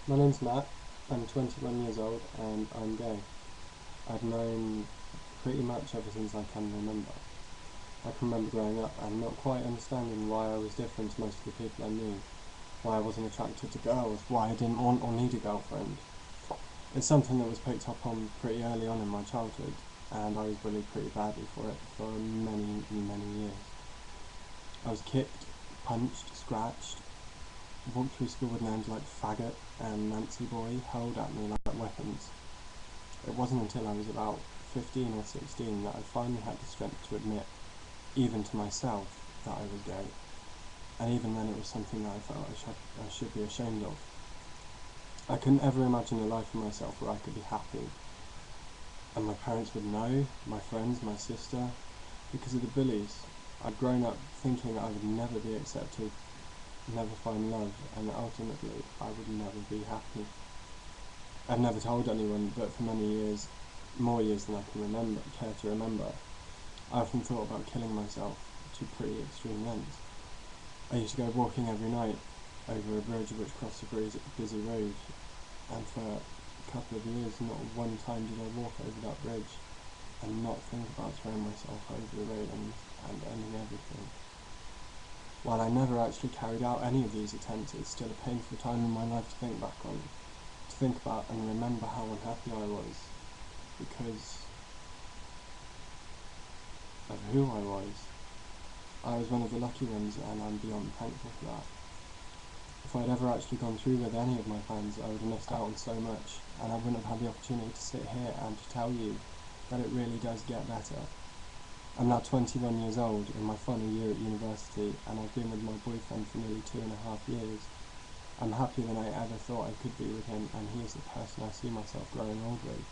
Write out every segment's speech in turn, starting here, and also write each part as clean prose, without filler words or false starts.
My name's Matt, I'm 21 years old and I'm gay. I've known pretty much ever since I can remember. I can remember growing up and not quite understanding why I was different to most of the people I knew, why I wasn't attracted to girls, why I didn't want or need a girlfriend. It's something that was picked up on pretty early on in my childhood, and I was bullied pretty badly for it for many, many years. I was kicked, punched, scratched, walked through school with names like faggot and Nancy boy hurled at me like weapons. It wasn't until I was about 15 or 16 that I finally had the strength to admit, even to myself, that I was gay. And even then it was something that I felt I should be ashamed of. I couldn't ever imagine a life for myself where I could be happy. And my parents would know, my friends, my sister, because of the bullies. I'd grown up thinking I would never be accepted, never find love, and ultimately I would never be happy. I've never told anyone, but for many years, more years than I can care to remember, I often thought about killing myself to pretty extreme lengths. I used to go walking every night over a bridge which crossed a busy road, and for a couple of years not one time did I walk over that bridge and not think about throwing myself over the railings and ending everything. While I never actually carried out any of these attempts, it's still a painful time in my life to think back on, to think about and remember how unhappy I was because of who I was. I was one of the lucky ones and I'm beyond thankful for that. If I'd ever actually gone through with any of my plans, I would have missed out on so much, and I wouldn't have had the opportunity to sit here and to tell you that it really does get better. I'm now 21 years old in my final year at university, and I've been with my boyfriend for nearly 2.5 years. I'm happier than I ever thought I could be with him, and he is the person I see myself growing old with.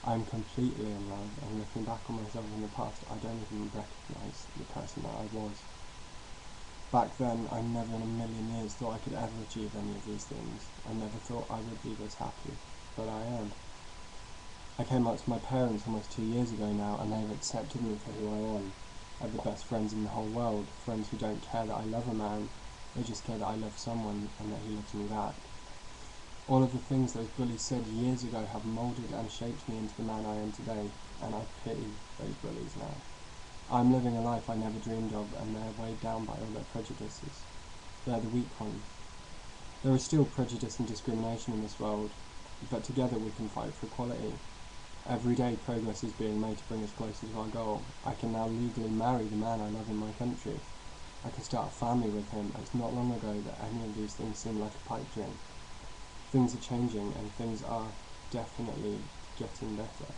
I'm completely in love, and looking back on myself in the past, I don't even recognise the person that I was. Back then, I never in a million years thought I could ever achieve any of these things. I never thought I would be this happy, but I am. I came out to my parents almost 2 years ago now, and they've accepted me for who I am. I have the best friends in the whole world, friends who don't care that I love a man, they just care that I love someone and that he loves me back. All of the things those bullies said years ago have moulded and shaped me into the man I am today, and I pity those bullies now. I'm living a life I never dreamed of, and they're weighed down by all their prejudices. They're the weak ones. There is still prejudice and discrimination in this world, but together we can fight for equality. Every day progress is being made to bring us closer to our goal. I can now legally marry the man I love in my country. I can start a family with him, and it's not long ago that any of these things seemed like a pipe dream. Things are changing, and things are definitely getting better.